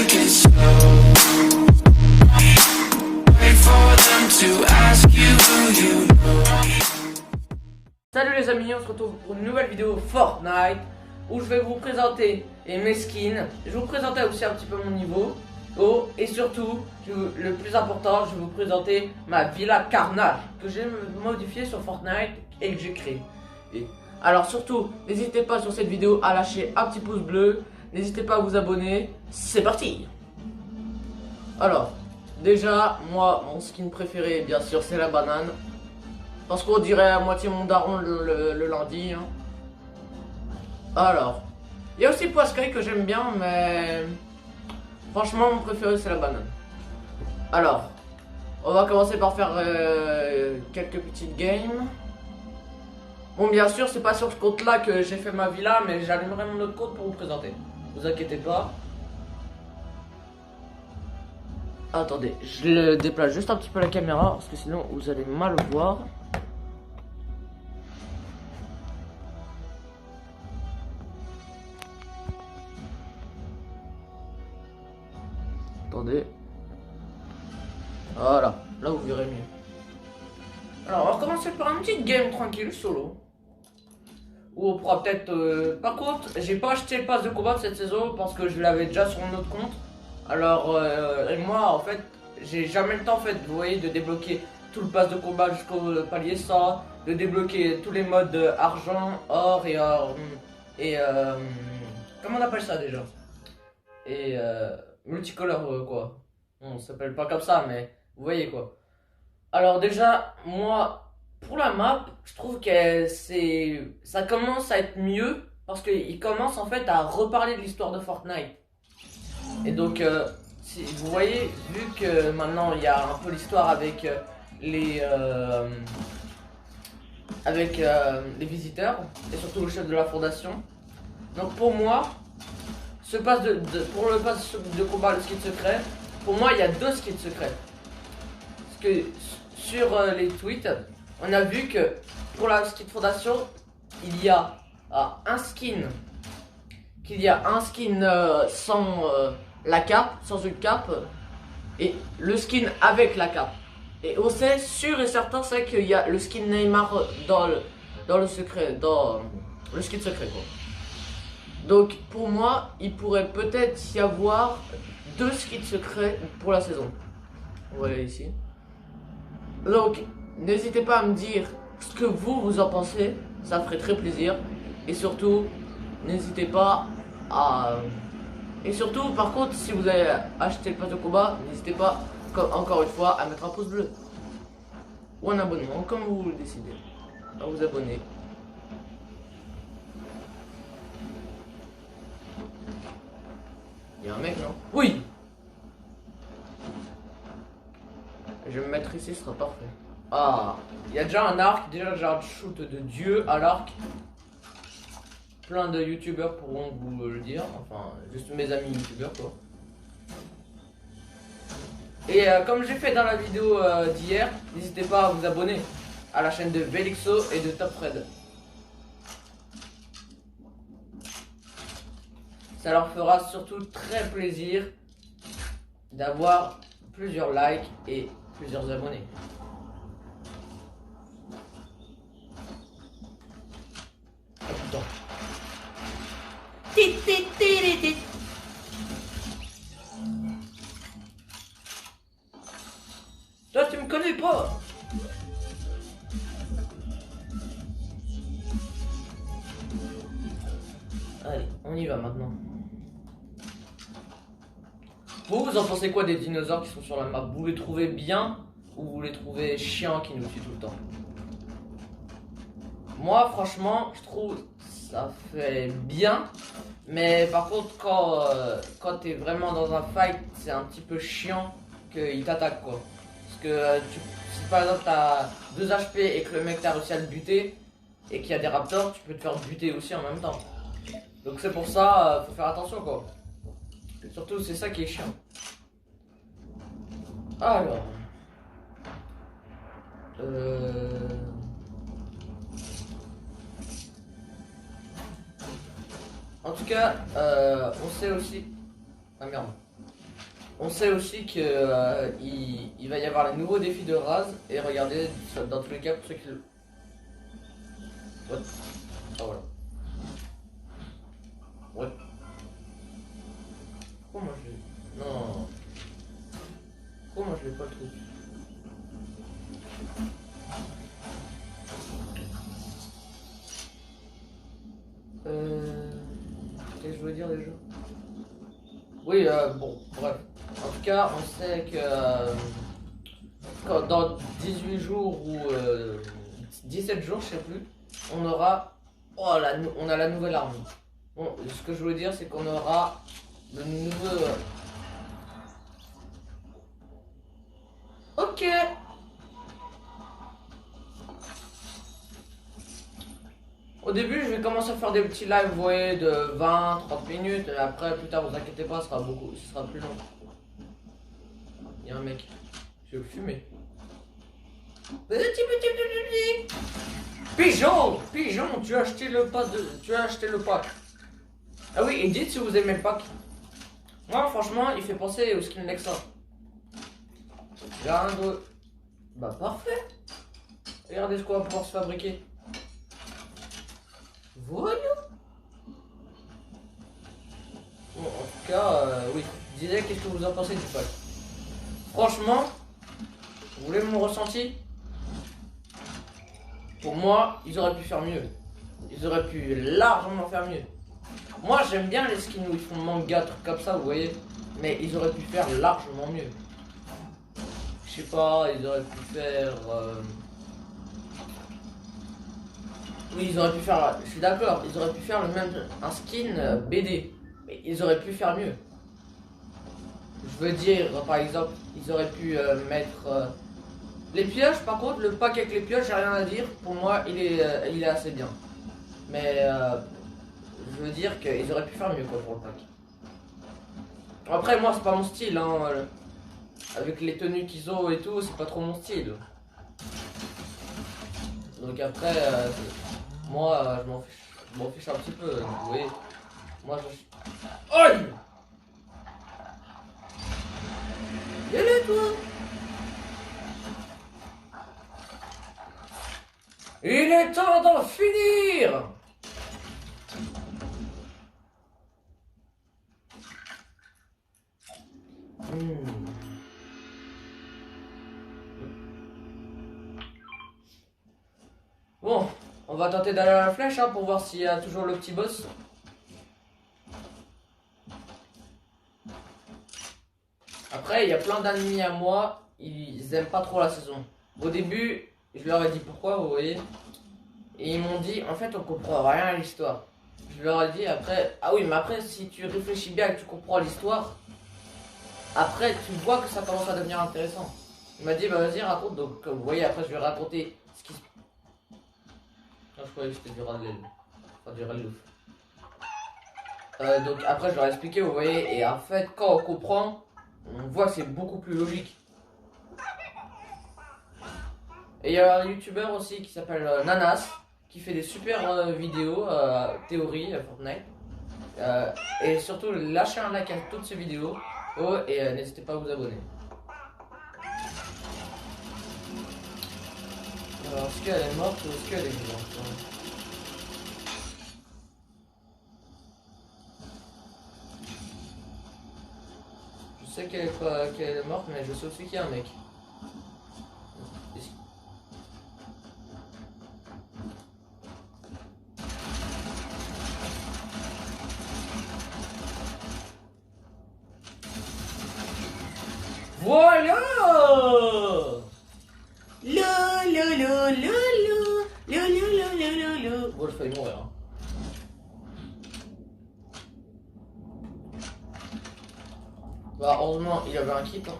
take it slow. Wait for them to ask you who you know. Salut les amis, on se retrouve pour une nouvelle vidéo Fortnite où je vais vous présenter mes skins. Je vais vous présenter aussi un petit peu mon niveau. Oh, et surtout, le plus important, je vais vous présenter ma Villa Carnage que j'ai modifiée sur Fortnite et que j'ai créée. Alors surtout, n'hésitez pas sur cette vidéo à lâcher un petit pouce bleu. N'hésitez pas à vous abonner. C'est parti. Alors, déjà, moi, mon skin préféré, bien sûr, c'est la banane. Parce qu'on dirait à moitié mon daron le lundi. Hein. Alors, il y a aussi Poiscaille que j'aime bien, mais franchement, mon préféré, c'est la banane. Alors, on va commencer par faire quelques petites games. Bon, bien sûr, c'est pas sur ce compte-là que j'ai fait ma villa, mais j'allumerai mon autre compte pour vous présenter. Vous inquiétez pas. Attendez, je le déplace juste un petit peu la caméra, parce que sinon vous allez mal voir. Attendez. Voilà, là vous verrez mieux. Alors on va commencer par une petite game tranquille solo. Où on pourra peut-être... Par contre, j'ai pas acheté le pass de combat de cette saison parce que je l'avais déjà sur mon autre compte. Alors, et moi en fait, j'ai jamais le temps en fait, vous voyez, de débloquer tout le pass de combat jusqu'au palier 100, de débloquer tous les modes argent, or et comment on appelle ça déjà? Et multicolore quoi. On s'appelle pas comme ça, mais vous voyez quoi. Alors déjà, moi, pour la map, je trouve que ça commence à être mieux parce qu'il commence en fait à reparler de l'histoire de Fortnite. Et donc, si vous voyez, vu que maintenant il y a un peu l'histoire avec les visiteurs et surtout le chef de la fondation. Donc pour moi, pour le pass de combat, le skin secret, pour moi il y a deux skins secrets. Parce que sur les tweets, on a vu que pour la skin fondation, il y a un skin sans la cape, sans une cape, et le skin avec la cape. Et on sait sûr et certain c'est qu'il y a le skin Neymar dans le secret, dans le skin secret quoi. Donc pour moi, il pourrait peut-être y avoir deux skins secrets pour la saison. Voilà ici. Donc n'hésitez pas à me dire ce que vous en pensez, ça me ferait très plaisir. Et surtout, n'hésitez pas à... Et surtout, par contre, si vous avez acheté le pass de combat, n'hésitez pas, encore une fois, à mettre un pouce bleu. Ou un abonnement, comme vous le décidez. À vous abonner. Il y a un mec, non? Oui! Je vais me mettre ici, ce sera parfait. Ah! Il y a déjà un arc, déjà j'ai un shoot de dieu à l'arc. Plein de youtubeurs pourront vous le dire, enfin juste mes amis youtubeurs quoi. Et comme j'ai fait dans la vidéo d'hier, n'hésitez pas à vous abonner à la chaîne de Velixo et de Topfred. Ça leur fera surtout très plaisir d'avoir plusieurs likes et plusieurs abonnés. Oh putain. Toi tu me connais pas. Allez, on y va maintenant. Vous en pensez quoi des dinosaures qui sont sur la map? Vous les trouvez bien ou vous les trouvez chiants qui nous tuent tout le temps? Moi franchement je trouve ça fait bien, mais par contre quand t'es vraiment dans un fight, c'est un petit peu chiant qu'il t'attaque quoi. Parce que si par exemple t'as 2 HP et que le mec t'a réussi à le buter et qu'il y a des raptors, tu peux te faire buter aussi en même temps. Donc c'est pour ça, faut faire attention quoi. Et surtout c'est ça qui est chiant. Alors... En tout cas, on sait aussi... Ah merde. On sait aussi que il va y avoir les nouveaux défis de Raz. Et regardez, dans tous les cas, pour ceux qui le... What? Ah voilà. What? Pourquoi moi je l'ai... Non. Pourquoi moi je l'ai pas le truc? Qu'est-ce que je veux dire déjà? Oui, bon, bref. En tout cas, on sait que dans 18 jours ou 17 jours, je sais plus, on aura... Oh, on a la nouvelle arme. Bon, ce que je voulais dire, c'est qu'on aura le nouveau... Ok. Au début, je vais commencer à faire des petits lives, vous voyez, de 20-30 minutes. Et après, plus tard, vous inquiétez pas, ce sera plus long. Il y a un mec. Je vais le fumer. Petit. Pigeon, tu as acheté le pack. Ah oui, et dites si vous aimez le pack. Moi, franchement, il fait penser au skin Nexa. Rien de... Bah parfait. Regardez ce qu'on va pouvoir se fabriquer. Voilà. Bon, en tout cas, oui. Disais, qu'est-ce que vous en pensez du pack? Franchement, vous voulez mon ressenti? Pour moi, ils auraient pu faire mieux. Ils auraient pu largement faire mieux. Moi, j'aime bien les skins où ils font manga, trucs comme ça, vous voyez. Mais ils auraient pu faire largement mieux. Je sais pas, ils auraient pu faire... Oui, ils auraient pu faire... Je suis d'accord, ils auraient pu faire le même... Un skin BD. Mais ils auraient pu faire mieux. Je veux dire, par exemple, ils auraient pu mettre... Les pioches, par contre, le pack avec les pioches, j'ai rien à dire. Pour moi, il est assez bien. Mais je veux dire qu'ils auraient pu faire mieux quoi pour le pack. Après, moi, c'est pas mon style. Hein, avec les tenues qu'ils ont et tout, c'est pas trop mon style. Donc après, moi, je m'en fiche un petit peu. Vous voyez, moi, je... Aïe! Viens là, toi! Il est temps d'en finir! Bon, on va tenter d'aller à la flèche hein, pour voir s'il y a toujours le petit boss. Après, il y a plein d'ennemis à moi, ils aiment pas trop la saison. Au début, je leur ai dit pourquoi, vous voyez. Et ils m'ont dit, en fait, on comprend rien à l'histoire. Je leur ai dit après, ah oui, mais après, si tu réfléchis bien et que tu comprends l'histoire, après, tu vois que ça commence à devenir intéressant. Il m'a dit, bah vas-y, raconte. Donc, vous voyez, après, je vais raconter ce qui se... Non, je croyais que c'était du rat de l'aile. Enfin, du rat de l'ouf. Donc, après, je leur ai expliqué, vous voyez. Et en fait, quand on comprend, on voit que c'est beaucoup plus logique. Et il y a un youtubeur aussi qui s'appelle Nanas, qui fait des super vidéos, théorie, Fortnite. Et surtout, lâchez un like à toutes ces vidéos. Oh, et n'hésitez pas à vous abonner. Alors, est-ce qu'elle est morte ou est-ce qu'elle est vivante? Je sais qu'elle est morte, mais je sais aussi qu'il y a un mec. Voilà! Bon, je failli mourir. Hein. Bah, heureusement, il avait un kit. Hein.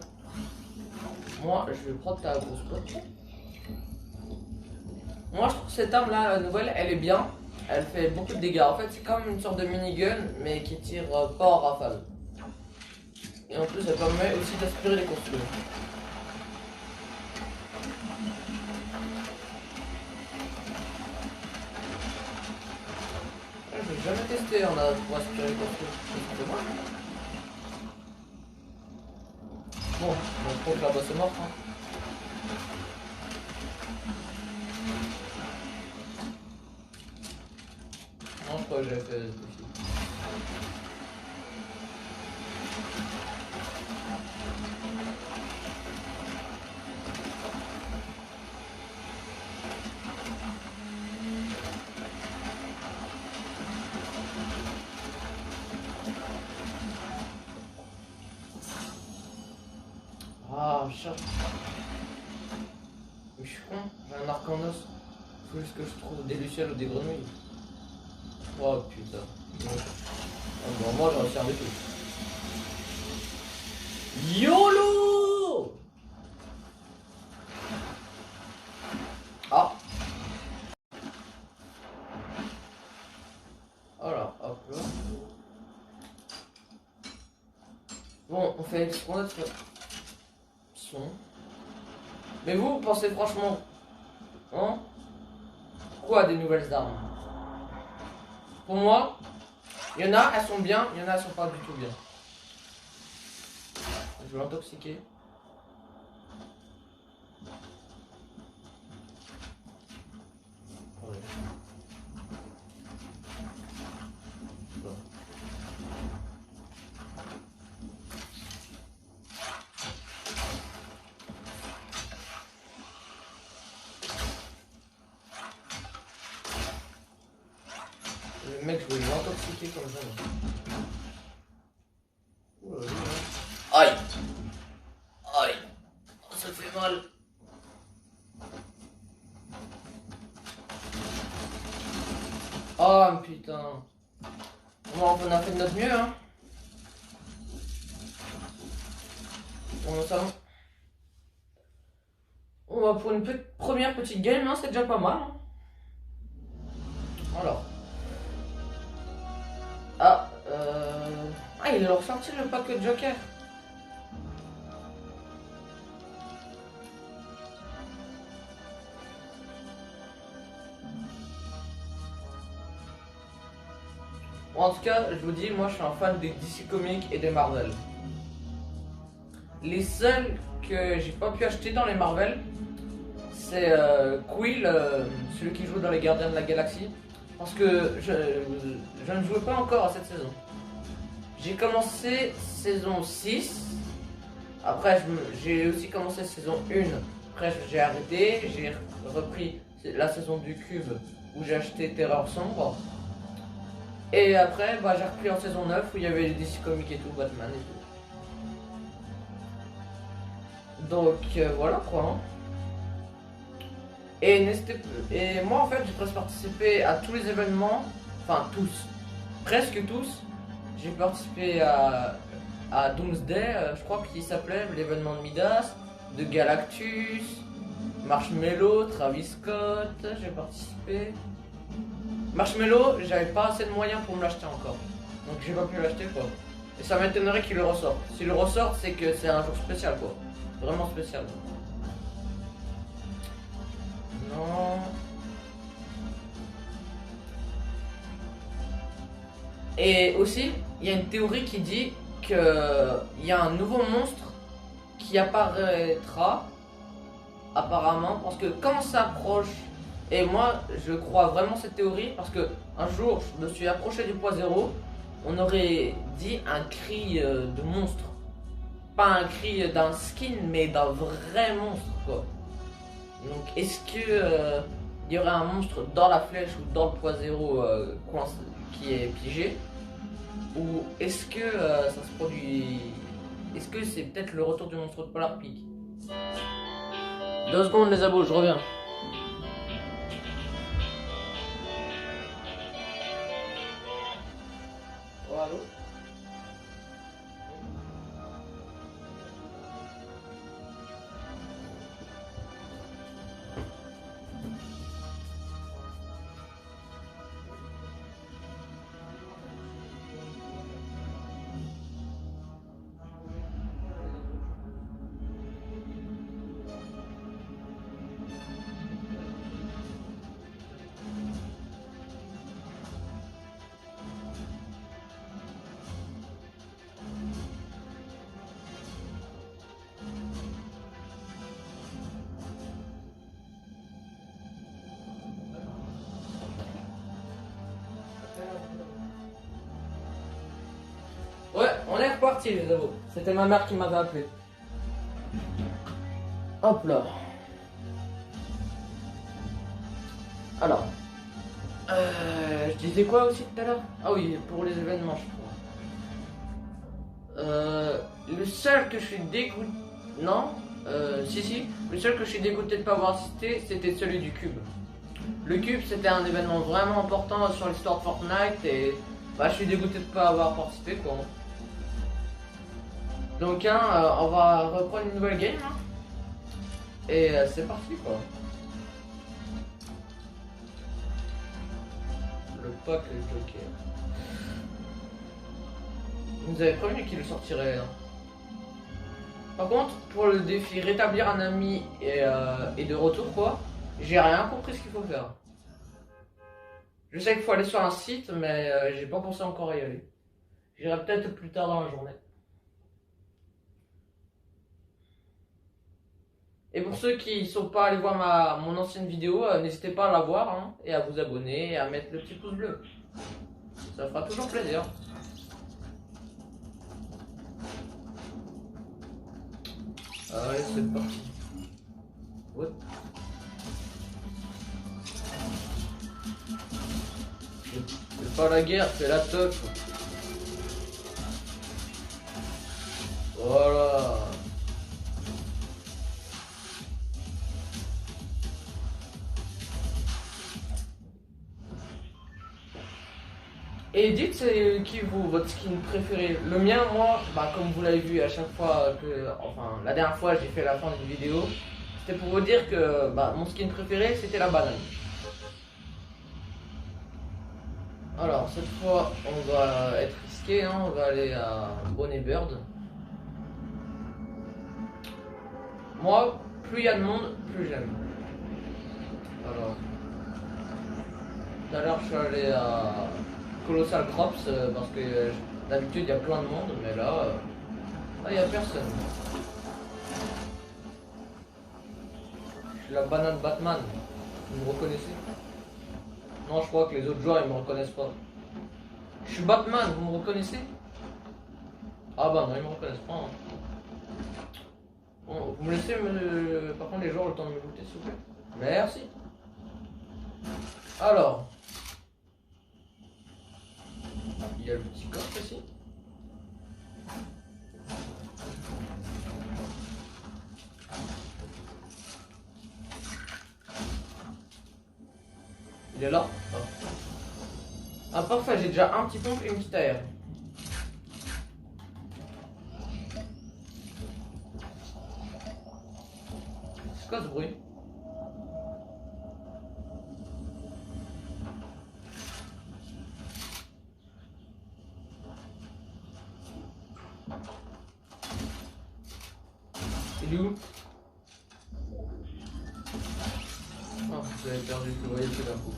Moi, je vais prendre ta grosse pote. Moi, je trouve que cette arme là, la nouvelle, elle est bien. Elle fait beaucoup de dégâts. En fait, c'est comme une sorte de minigun, mais qui tire pas en rafale. Et en plus, elle permet aussi d'aspirer les constructions. Je n'ai jamais testé pour aspirer les constructions. Bon, je crois que la bosse est morte. Hein. Non, je crois que j'avais fait ce défi. Ah, chat. Mais je suis con, j'ai un arc en os. Faut juste que je trouve des lucioles ou des grenouilles. Oh putain. Ah, bon, moi j'en sers de tout. YOLO! Ah! Alors, hop là. Bon, on fait ce qu'on a de faire. Son. Mais vous pensez franchement, hein? Quoi des nouvelles armes? Pour moi, il y en a, elles sont bien, il y en a, elles sont pas du tout bien. Je vais l'intoxiquer. Ouais. Bon. Le mec, je vais l'intoxiquer comme ça. Ouh là là. Aïe! Aïe! Oh, ça fait mal! Oh putain! Bon, on a fait de notre mieux, hein! Bon, ça va. On va pour une première petite game, hein, c'est déjà pas mal. Hein. Alors. Ah, ah, il a ressorti le pack de Joker. Bon, en tout cas, je vous dis, moi je suis un fan des DC Comics et des Marvel. Les seuls que j'ai pas pu acheter dans les Marvel, c'est Quill, celui qui joue dans les Gardiens de la Galaxie. Parce que je ne jouais pas encore à cette saison. J'ai commencé saison 6. Après, j'ai aussi commencé saison 1. Après, j'ai arrêté. J'ai repris la saison du Cube où j'ai acheté Terreur Sombre. Et après, bah, j'ai repris en saison 9 où il y avait les DC Comics et tout, Batman et tout. Donc voilà quoi. Hein. Et moi en fait, j'ai presque participé à tous les événements. Enfin, tous. Presque tous. J'ai participé à Doomsday, je crois qu'il s'appelait, l'événement de Midas, de Galactus, Marshmello, Travis Scott, j'ai participé. Marshmello, j'avais pas assez de moyens pour me l'acheter encore. Donc j'ai pas pu l'acheter quoi. Et ça m'étonnerait qu'il le ressorte. S'il le ressorte, c'est que c'est un jour spécial quoi. Vraiment spécial. Non. Et aussi, il y a une théorie qui dit qu'il y a un nouveau monstre qui apparaîtra, apparemment, parce que quand on s'approche, et moi je crois vraiment cette théorie, parce que un jour je me suis approché du point zéro, on aurait dit un cri de monstre. Pas un cri d'un skin, mais d'un vrai monstre, quoi. Donc, est-ce que il y aurait un monstre dans la flèche ou dans le point zéro qui est piégé? Ou est-ce que ça se produit? Est-ce que c'est peut-être le retour du monstre de Polar Peak? 2 secondes, les abos, je reviens. Oh, allô? parti, les avos. C'était ma mère qui m'avait appelé. Hop là. Alors. Je disais quoi aussi tout à l'heure? Ah oui, pour les événements, je crois. Le seul que je suis dégoûté... Non si. Le seul que je suis dégoûté de pas avoir assisté, c'était celui du Cube. Le Cube, c'était un événement vraiment important sur l'histoire de Fortnite et... Bah, je suis dégoûté de pas avoir participé, quoi. Donc, on va reprendre une nouvelle game, hein. Et c'est parti, quoi. Le pack est bloqué. Vous nous avez prévenu qu'il le sortirait. Hein. Par contre, pour le défi rétablir un ami et de retour, quoi, j'ai rien compris ce qu'il faut faire. Je sais qu'il faut aller sur un site, mais j'ai pas pensé encore à y aller. J'irai peut-être plus tard dans la journée. Et pour ceux qui ne sont pas allés voir mon ancienne vidéo, n'hésitez pas à la voir hein, et à vous abonner et à mettre le petit pouce bleu. Ça fera toujours plaisir. Allez, c'est parti. What? C'est pas la guerre, c'est la teuf. Voilà. Et dites c'est qui votre skin préféré. Le mien, moi, bah, comme vous l'avez vu à chaque fois que, enfin la dernière fois j'ai fait la fin d'une vidéo, c'était pour vous dire que bah, mon skin préféré c'était la banane. Alors cette fois on va être risqué, hein, on va aller à Bonnet Bird. Moi, plus il y a de monde, plus j'aime. Alors, tout à l'heure je suis allé à Colossal Crops parce que d'habitude il y a plein de monde, mais là, il n'y a personne. Je suis la banane Batman, vous me reconnaissez? Non, je crois que les autres joueurs ils me reconnaissent pas. Je suis Batman, vous me reconnaissez? Ah bah non, ils me reconnaissent pas. Hein. Bon, vous me laissez par contre les joueurs le temps de me goûter s'il vous plaît? Merci. Alors. Il y a le petit coffre ici. Il est là. Oh. Ah parfait, j'ai déjà un petit pompe et une petite AR. C'est quoi ce bruit? Il est où? Oh, j'avais perdu, vous voyez, c'est d'un coup.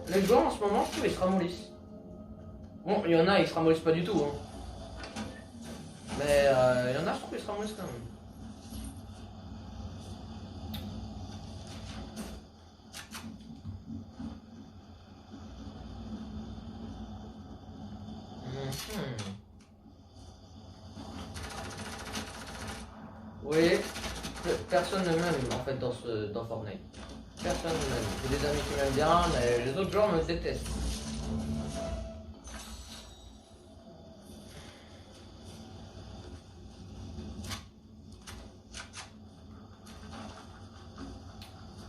Les joueurs en ce moment, je trouve, ils se ramollissent. Bon, il y en a, ils se ramollissent pas du tout. Hein. Mais il y en a, je trouve, ils se ramollissent quand même. Vous voyez, personne ne m'aime en fait dans Fortnite. Personne ne m'aime. J'ai des amis qui m'aiment bien, mais les autres joueurs me détestent.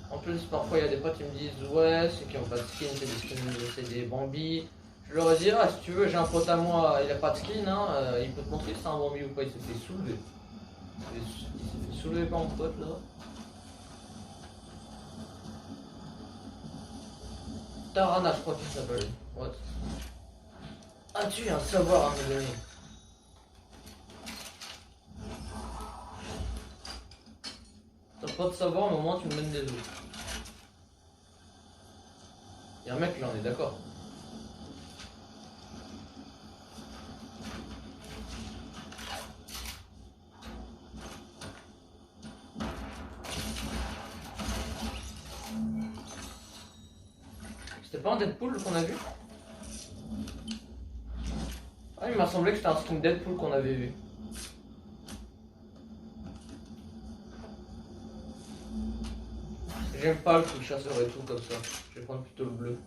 En plus, parfois il y a des potes qui me disent ouais, ceux qui ont pas de skin, c'est des skins, c'est des Bambi. Je leur dis ah, si tu veux, j'ai un pote à moi, il a pas de skin, hein, il peut te montrer si c'est un Bambi ou pas, il s'est fait soulever. Il s'est fait soulever par mon pote là. Tarana, je crois qu'il s'appelle. What? As-tu un savoir à me donner? T'as pas de savoir, mais au moins tu me donnes des os. Y'a un mec là, on est d'accord. C'était pas un Deadpool qu'on a vu? Ah, il m'a semblé que c'était un skin Deadpool qu'on avait vu. J'aime pas le truc chasseur et tout comme ça. Je vais prendre plutôt le bleu.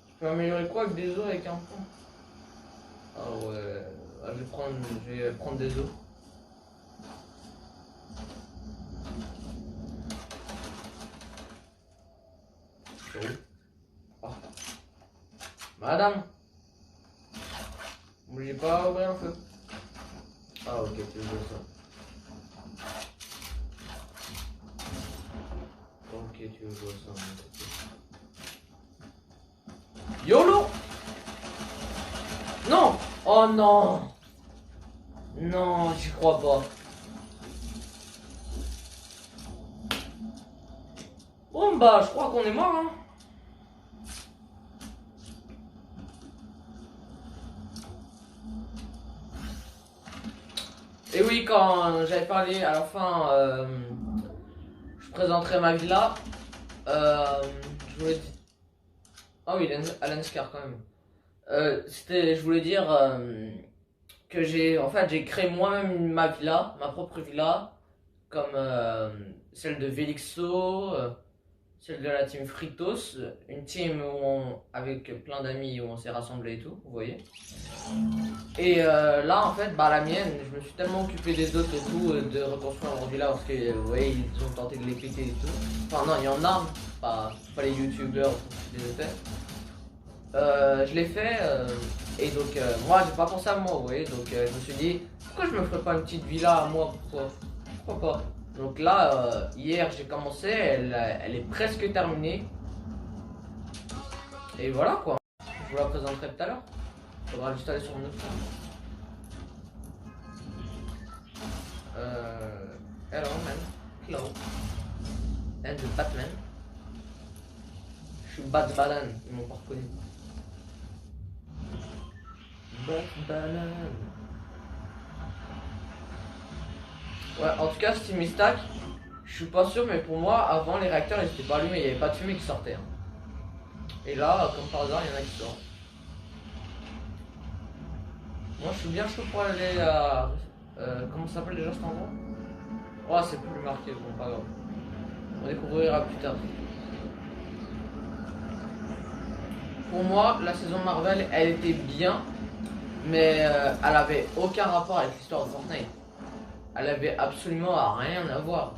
Je peux améliorer quoi avec des os avec un pont? Ah ouais. Ah, je vais prendre des os. C'est où? Ah. Madame, n'oubliez pas à ouvrir un feu. Ah ok, tu veux ça. Ok, tu veux ça. YOLO! Non! Oh non! Non, j'y crois pas. Bon bah, je crois qu'on est mort, hein. Et oui, quand j'avais parlé à la fin, je présenterai ma villa. Je voulais dire... Ah oui, Alan Scar quand même. Je voulais dire que j'ai créé moi-même ma villa, ma propre villa, comme celle de Velixo, celle de la team Fritos, une team avec plein d'amis où on s'est rassemblés et tout, vous voyez. Et là en fait, bah la mienne, je me suis tellement occupé des autres et tout, de reconstruire leur villa parce que vous voyez, ils ont tenté de les péter et tout. Enfin non, il y en a, pas les youtubeurs qui les ont fait. Je l'ai fait et donc moi j'ai pas pensé à moi, vous voyez, donc je me suis dit pourquoi je me ferais pas une petite villa à moi, pourquoi pas. Donc là hier j'ai commencé, elle est presque terminée et voilà quoi. Je vous la présenterai tout à l'heure. Faudra juste aller sur mon autre chaîne. Hello man, hello, and the Batman. Je suis Batman, ils m'ont pas reconnu. Batman. Ouais, en tout cas, Steamy Stack, je suis pas sûr, mais pour moi, avant les réacteurs ils étaient pas allumés, il n'y avait pas de fumée qui sortait. Hein. Et là, comme par hasard, il y en a qui sortent. Moi, je suis bien chaud pour aller à. Comment ça s'appelle déjà cet endroit? Oh, c'est plus marqué, bon, pas grave. On découvrira plus tard. Pour moi, la saison Marvel, elle était bien, mais elle avait aucun rapport avec l'histoire de Fortnite. Elle avait absolument rien à voir.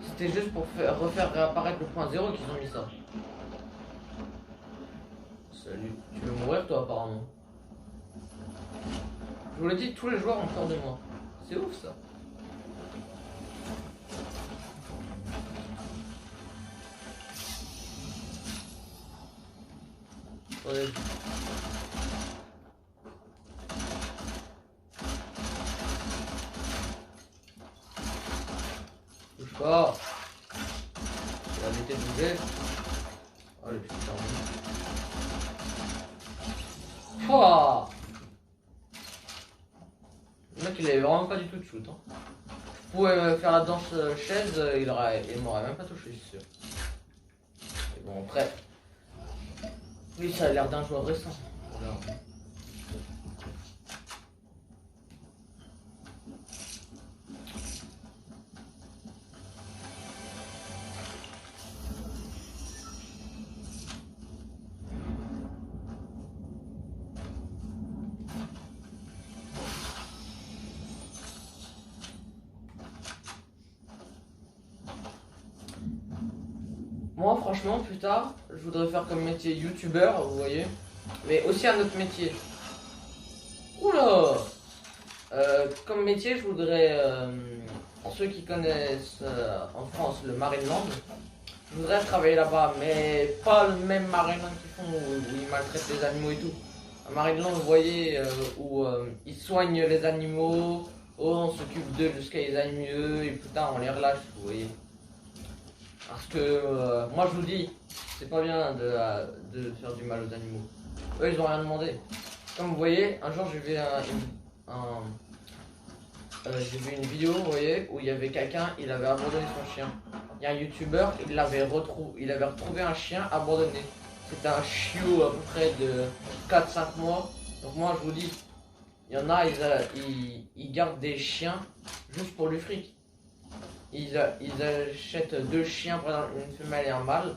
C'était juste pour refaire réapparaître le point zéro qu'ils ont mis ça. Salut, tu veux mourir toi apparemment. Je vous l'ai dit, tous les joueurs ont peur de moi. C'est ouf ça. Attendez. Bouge pas. Il va arrêter de bouger. Oh le putain. Oh, le mec il avait vraiment pas du tout de shoot. Hein. Je pouvais faire la danse chaise, il m'aurait même pas touché, je suis sûr. Et bon après. Oui, ça a l'air d'un joueur récent. Voilà. Moi, franchement, plus tard, je voudrais faire comme métier youtubeur, vous voyez, mais aussi un autre métier. Oula comme métier, je voudrais, pour ceux qui connaissent en France le Marineland, je voudrais travailler là-bas, mais pas le même Marineland qu'ils font où ils maltraitent les animaux et tout. Un Marineland, vous voyez, où ils soignent les animaux, on s'occupe d'eux jusqu'à qu'ils aillent mieux, et plus tard on les relâche, vous voyez. Parce que moi je vous dis, c'est pas bien de faire du mal aux animaux. Eux ils ont rien demandé. Comme vous voyez, un jour j'ai vu j'ai vu une vidéo, vous voyez, où il y avait quelqu'un, il avait abandonné son chien. Il y a un youtubeur, il avait retrouvé un chien abandonné. c'est un chiot à peu près de 4-5 mois. Donc moi je vous dis, il y en a, ils gardent des chiens juste pour le fric. Ils achètent 2 chiens, par exemple une femelle et un mâle,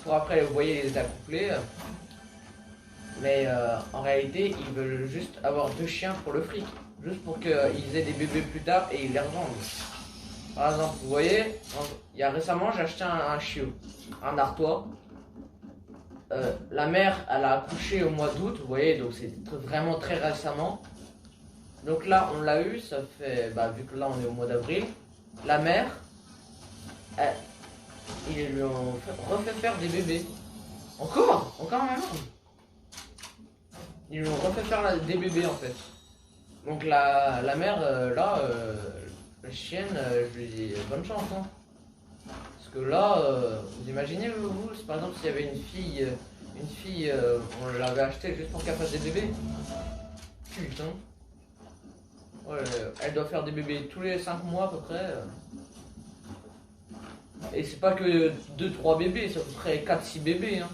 pour après, vous voyez, les accoupler. Mais en réalité, ils veulent juste avoir 2 chiens pour le fric. Juste pour qu'ils aient des bébés plus tard et ils les revendent. Par exemple, vous voyez, récemment j'ai acheté un chiot, un artois. La mère, elle a accouché au mois d'août, vous voyez, donc c'est vraiment très récemment. Donc là, on l'a eu, ça fait, vu que là on est au mois d'avril, la mère, ils lui ont refait faire des bébés. Encore même. Ils lui ont refait faire des bébés en fait. Donc la mère, la chienne, je lui dis bonne chance. Hein. Parce que là, vous imaginez, vous, par exemple, s'il y avait une fille, on l'avait achetée juste pour qu'elle fasse des bébés. Putain. Ouais, elle doit faire des bébés tous les 5 mois à peu près. Et c'est pas que 2-3 bébés, c'est à peu près 4-6 bébés. Hein.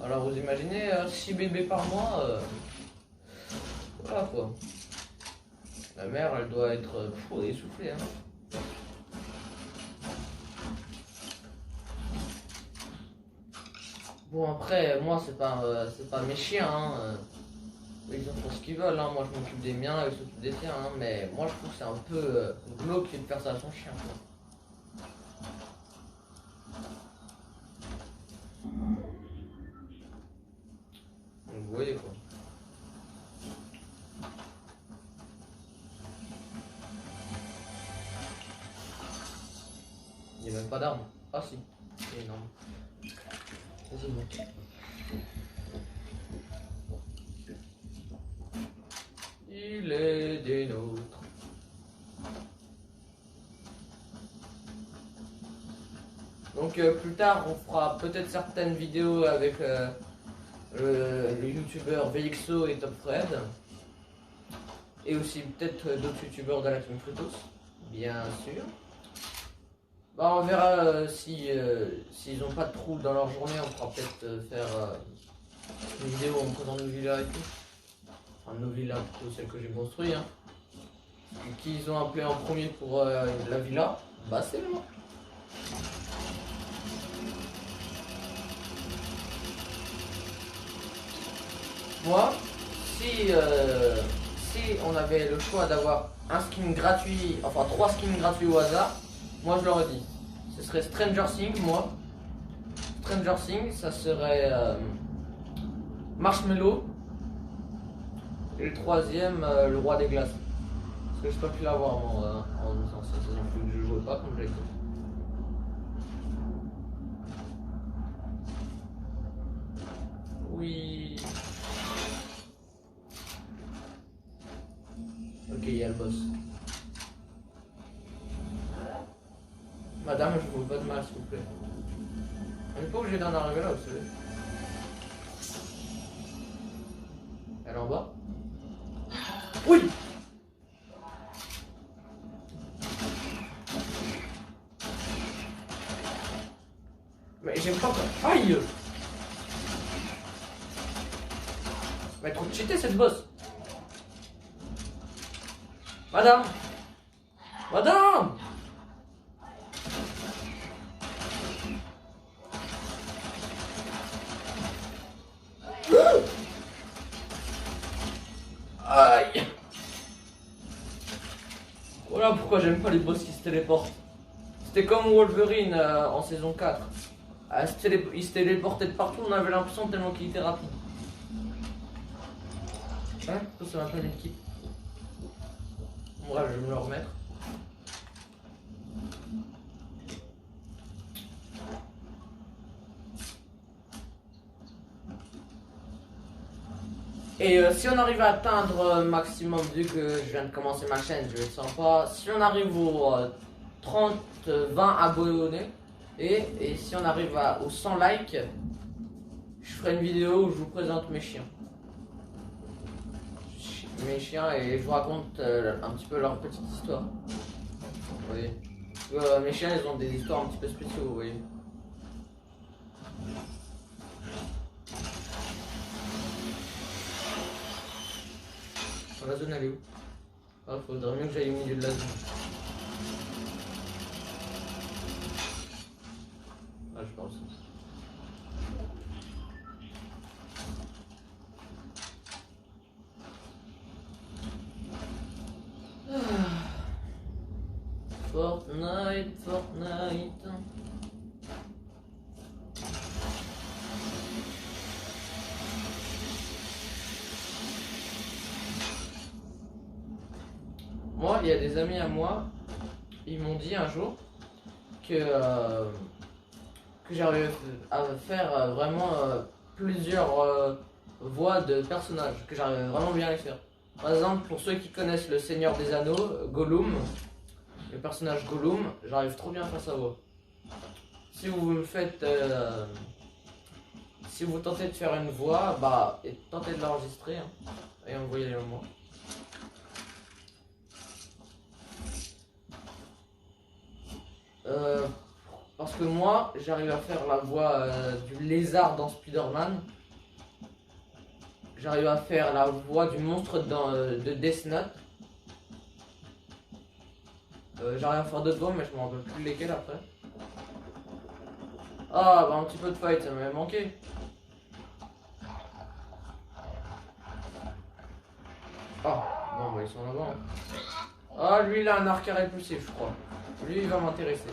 Alors vous imaginez 6 bébés par mois. Voilà quoi. La mère, elle doit être essoufflée. Hein. Bon après, moi c'est pas mes chiens. Hein. Ils en font ce qu'ils veulent. Hein. Moi je m'occupe des miens, ils s'occupent des tiens. Hein. Mais moi je trouve que c'est un peu glauque de faire ça à son chien. Quoi. Donc, vous voyez quoi. Il n'y a même pas d'arme. Ah si, c'est énorme. Vas-y, bon. Il est des nôtres. Donc plus tard, on fera peut-être certaines vidéos avec le youtubeur VXO et Top Fred. Et aussi peut-être d'autres youtubeurs de la Team Fritos, bien sûr. On verra s'ils n'ont pas de trou dans leur journée, on pourra peut-être faire une vidéo en présentant nos villas et tout. Enfin, nos villas, plutôt celles que j'ai construites. Hein. Et qui ils ont appelé en premier pour la villa, c'est moi. Moi, si on avait le choix d'avoir un skin gratuit, enfin 3 skins gratuits au hasard, moi je l'aurais dit. Ce serait Stranger Things, moi. Stranger Things, ça serait Marshmello. Et le troisième, le roi des glaces. Parce que je peux plus l'avoir en cette saison, vu que je jouais pas comme je l'ai dit. Oui. Ok, il y a le boss. Madame, je vous pas de mal, s'il vous plaît. On n'est pas obligé d'en arriver là, vous savez. Elle est en bas. Oui! Mais j'aime pas quand... Aïe! Mais trop cheaté cette boss! Madame! Madame! Aïe! Voilà pourquoi j'aime pas les boss qui se téléportent. C'était comme Wolverine en saison 4. Il se téléportait de partout, on avait l'impression tellement qu'il était rapide. Hein? Ça m'a fait une équipe. Bref, je vais me le remettre. Et si on arrive à atteindre maximum, vu que je viens de commencer ma chaîne, je le sens pas. Si on arrive aux 20 abonnés, et si on arrive aux 100 likes, je ferai une vidéo où je vous présente mes chiens. Et je vous raconte un petit peu leur petite histoire. Vous voyez. Mes chiens, ils ont des histoires un petit peu spéciaux, vous voyez. La zone, elle est où? Ah, faudrait mieux que j'aille au milieu de la zone. Ah, je pense. Fortnite, Fortnite. Moi, il y a des amis à moi, ils m'ont dit un jour que j'arrivais à faire vraiment plusieurs voix de personnages, que j'arrivais vraiment bien à les faire. Par exemple, pour ceux qui connaissent le Seigneur des Anneaux, Gollum, le personnage Gollum, j'arrive trop bien à faire sa voix. Si vous me faites... si vous tentez de faire une voix, bah, et tentez de l'enregistrer, hein, et envoyez-le moi. Parce que moi, j'arrive à faire la voix du lézard dans Spider-Man. J'arrive à faire la voix du monstre de Death Note. J'arrive à faire d'autres voix, mais je me rappelle plus lesquelles après. Ah, bah un petit peu de fight, ça m'avait manqué. Ah, bon, bah ils sont là-bas. Hein. Ah, lui, il a un arc à répulsif, je crois. Lui, il va m'intéresser.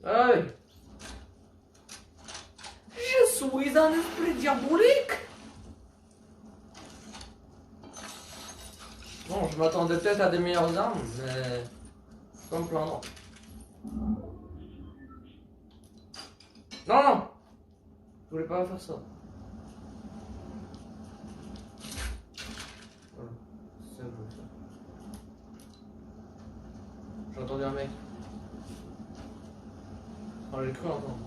Hey. Je suis un esprit diabolique. Bon, je m'attendais peut-être à des meilleures armes, mais sans me plaindre. Non, non, je voulais pas faire ça. Voilà, c'est ça que je voulais faire. J'ai entendu un mec. Oh, j'ai cru entendre.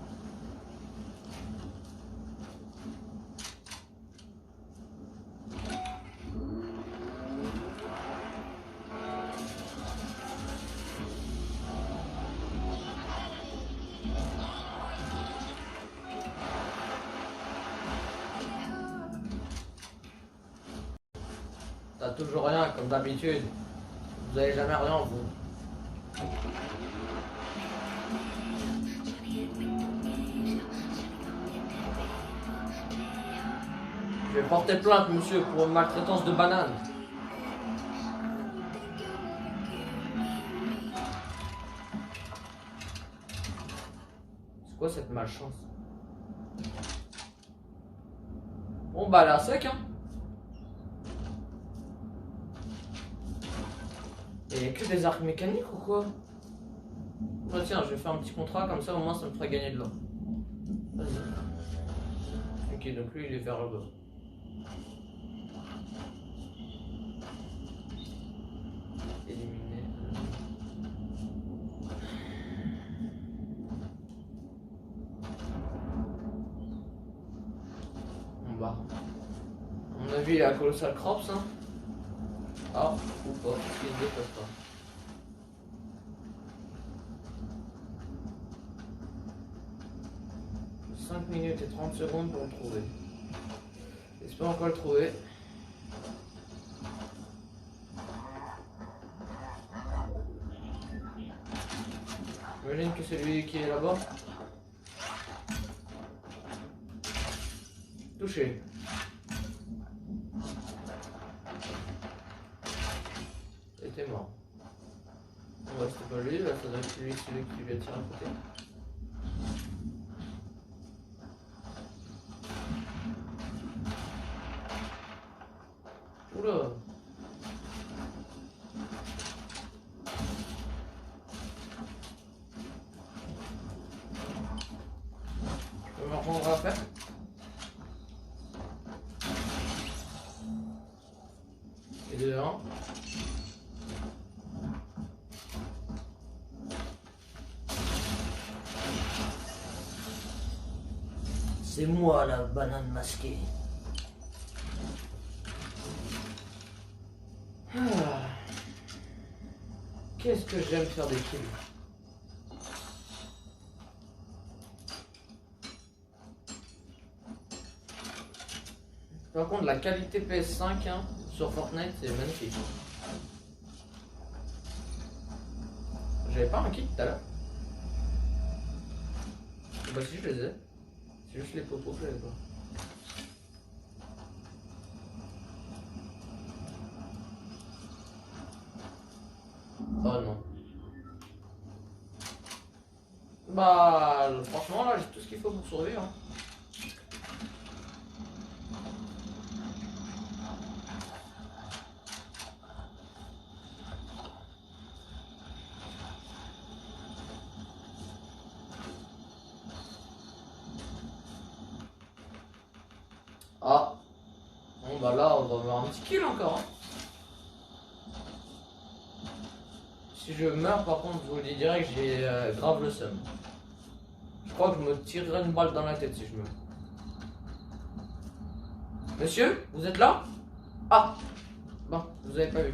T'as toujours rien, comme d'habitude. Vous avez jamais rien, vous. Je vais porter plainte, monsieur, pour maltraitance de banane. C'est quoi cette malchance? Bon, bah, là, sec, hein. Et y'a que des arcs mécaniques ou quoi? Oh, tiens, je vais faire un petit contrat, comme ça, au moins, ça me fera gagner de l'or. Vas-y. Ok, donc lui, il est vers là-bas. Éliminer. On bat. À mon avis, il y a Colossal Crops, hein. Ah, ou pas, parce qu'il se déplace pas. J'ai 5 minutes et 30 secondes pour le trouver. J'espère encore le trouver. J'imagine que c'est lui qui est là-bas. Touché. Il était mort. Bon, bah, c'était pas lui, là, ça doit être lui, celui qui lui a tiré à côté. Oula. Je peux me reprendre à faire. Et de là. bien. C'est moi la banane masquée. Ah. Qu'est-ce que j'aime faire des kills. Par contre, la qualité PS5 hein, sur Fortnite, c'est magnifique. J'avais pas un kit tout à l'heure. Bah si, je les ai. C'est juste les popos que j'avais pas. Oh non. Bah, franchement, là, j'ai tout ce qu'il faut pour survivre. Hein. Ah. Bon, bah là, on va avoir un petit kill encore. Hein. Si je meurs, par contre, je vous le dis direct, j'ai grave le seum. Je crois que je me tirerai une balle dans la tête si je meurs. Monsieur, vous êtes là? Ah. Bon, vous avez pas vu.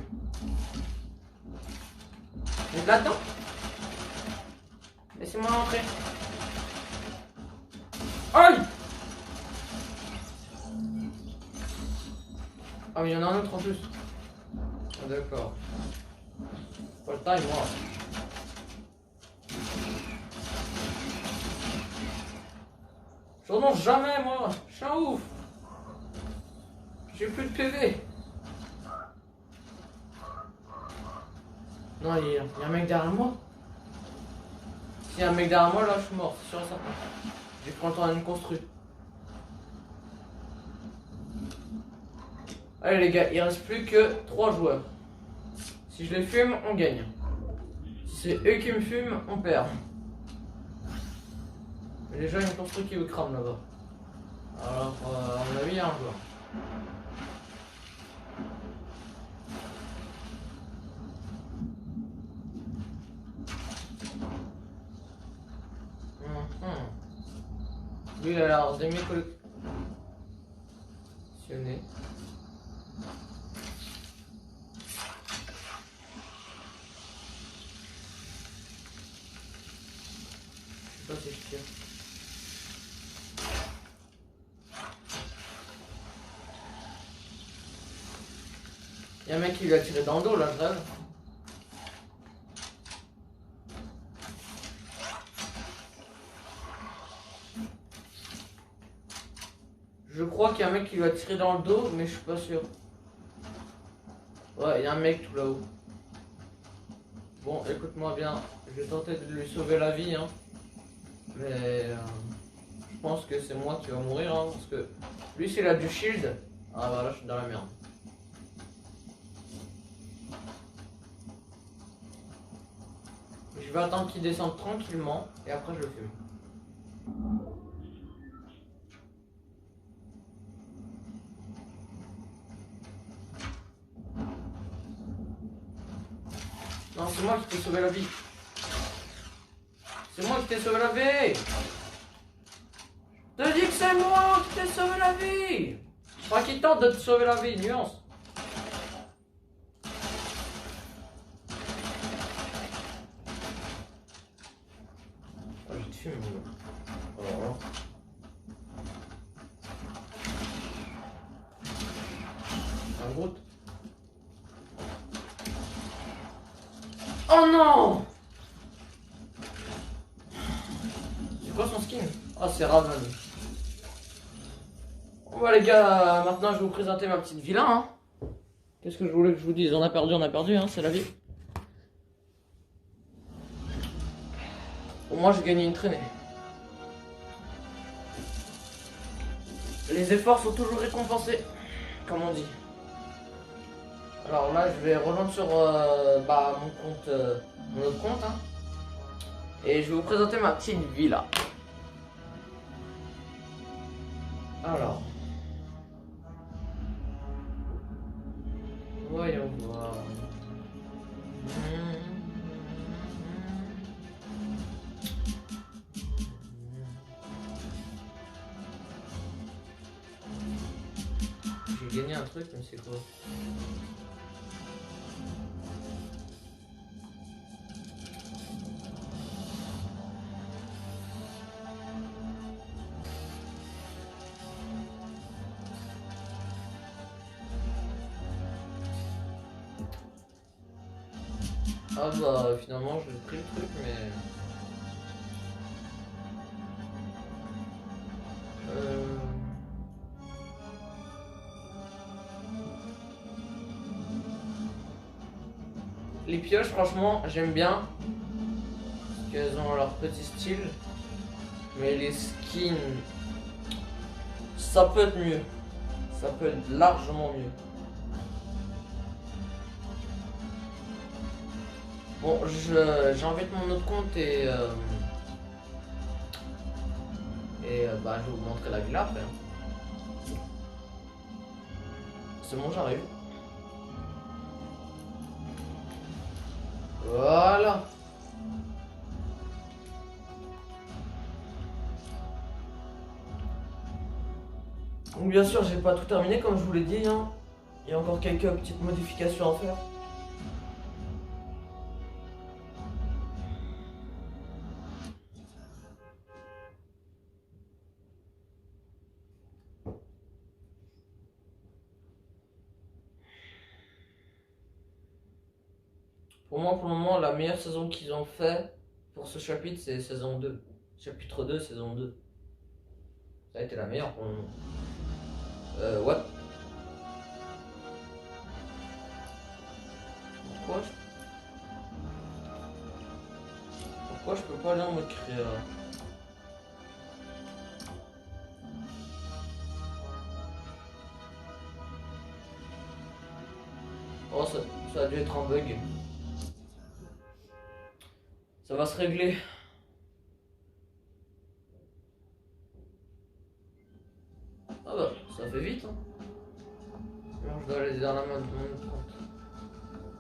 Vous êtes là-dedans? Laissez-moi rentrer. Aïe! Ah mais il y en a un autre en plus. Ah, d'accord. Pas le time moi. Je renonce jamais moi. Je suis un ouf. J'ai plus de PV. Non, il y a un mec derrière moi. S'il y a un mec derrière moi là, je suis mort, c'est sûr et certain. J'ai pris le temps à me construire. Allez les gars, il reste plus que 3 joueurs. Si je les fume, on gagne. Si c'est eux qui me fument, on perd. Mais déjà, il y a une construit qui vous crame là-bas. Alors, à mon avis, il y a un joueur. Lui, il a l'air d'aimer collectionner. Je sais pas si je tire. Il y a un mec qui lui a tiré dans le dos là, je rêve. Je crois qu'il y a un mec qui lui a tiré dans le dos, mais je suis pas sûr. Ouais, il y a un mec tout là-haut. Bon, écoute-moi bien, je vais tenter de lui sauver la vie, hein. Mais je pense que c'est moi qui va mourir, hein, parce que lui, s'il a du shield, ah bah là, je suis dans la merde. Je vais attendre qu'il descende tranquillement, et après je le fume. Non, c'est moi qui t'ai sauvé la vie. C'est moi qui t'ai sauvé la vie. Je te dis que c'est moi qui t'ai sauvé la vie. Pas qu'il tente de te sauver la vie, nuance. Oh, je te fume, moi. Alors là. Un gros. Oh non! C'est quoi son skin? Ah, c'est Raven. Bon bah les gars, maintenant je vais vous présenter ma petite villa. Hein. Qu'est-ce que je voulais que je vous dise? On a perdu, hein, c'est la vie. Au moins j'ai gagné une traînée. Les efforts sont toujours récompensés, comme on dit. Alors là, je vais rejoindre sur mon compte, mon autre compte, hein, et je vais vous présenter ma petite villa. Alors, Voyons voir. J'ai gagné un truc, mais c'est quoi? Ah bah finalement j'ai pris le truc mais... Les pioches franchement j'aime bien. Parce qu'elles ont leur petit style. Mais les skins... Ça peut être mieux. Ça peut être largement mieux. Bon, j'invite mon autre compte et bah je vais vous montrer la villa après. C'est bon, j'arrive. Voilà. Donc bien sûr, j'ai pas tout terminé comme je vous l'ai dit. Hein. Il y a encore quelques petites modifications à faire. Pour moi, pour le moment, la meilleure saison qu'ils ont fait pour ce chapitre, c'est saison 2. Chapitre 2, saison 2. Ça a été la meilleure pour le moment. What? Pourquoi je peux pas aller en mode créa? Oh, ça a dû être un bug. Ça va se régler. Ah bah, ça fait vite. Hein. Non, je dois aller dans la main de mon compte.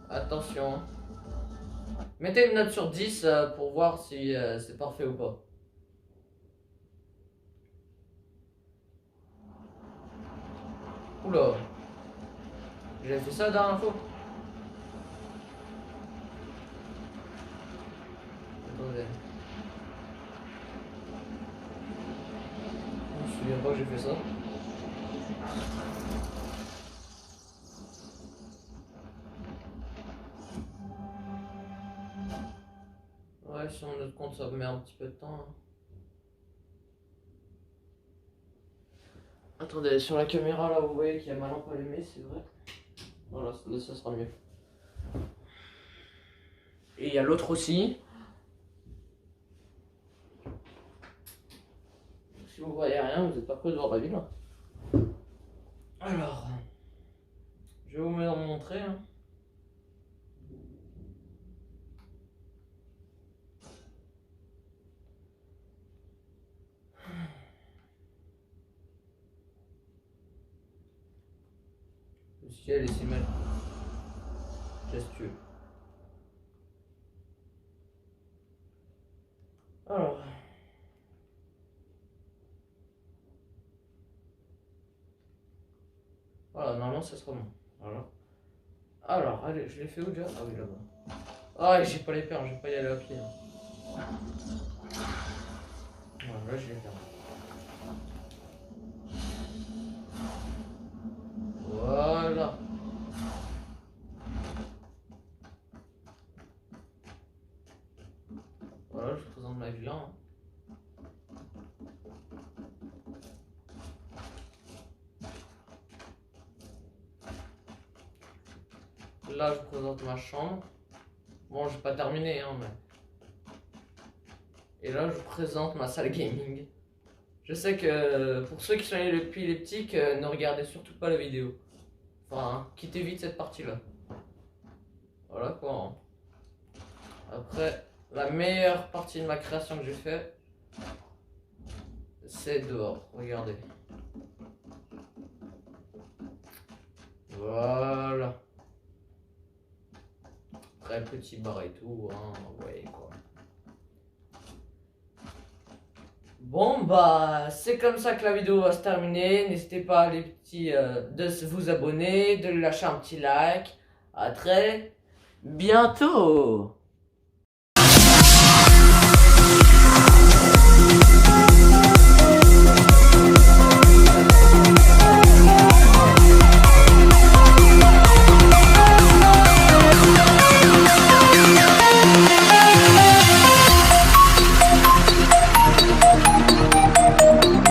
Attention. Hein. Mettez une note sur 10 pour voir si c'est parfait ou pas. Oula. J'ai fait ça la dernière fois. Attendez. Je me souviens pas que j'ai fait ça. Ouais, sur notre compte, ça met un petit peu de temps. Hein. Attendez, sur la caméra là, vous voyez qu'il y a ma lampe allumée, c'est vrai. Voilà, là, ça sera mieux. Et il y a l'autre aussi. Si vous voyez rien, vous n'êtes pas prêt de voir la ville. Alors, je vais vous montrer. Hein. Le ciel est si majestueux. Alors. Voilà, normalement ça sera bon. Voilà. Alors, allez, je l'ai fait où déjà? Ah oui, là-bas. Ah, j'ai pas les perles, je vais pas y aller à pied. Hein. Voilà, là j'ai les perles. Voilà. Voilà, je vous présente ma villa. Hein. Là, je vous présente ma chambre. Bon, j'ai pas terminé, hein, mais... Et là, je vous présente ma salle gaming. Je sais que pour ceux qui sont allés depuis les petits, ne regardez surtout pas la vidéo. Enfin, hein, quittez vite cette partie-là. Voilà quoi. Hein. Après, la meilleure partie de ma création que j'ai fait, c'est dehors. Regardez. Voilà. Ouais, petit bar et tout, hein, ouais, quoi. Bon, bah, c'est comme ça que la vidéo va se terminer. N'hésitez pas, les petits, de vous abonner, de lâcher un petit like. À très bientôt!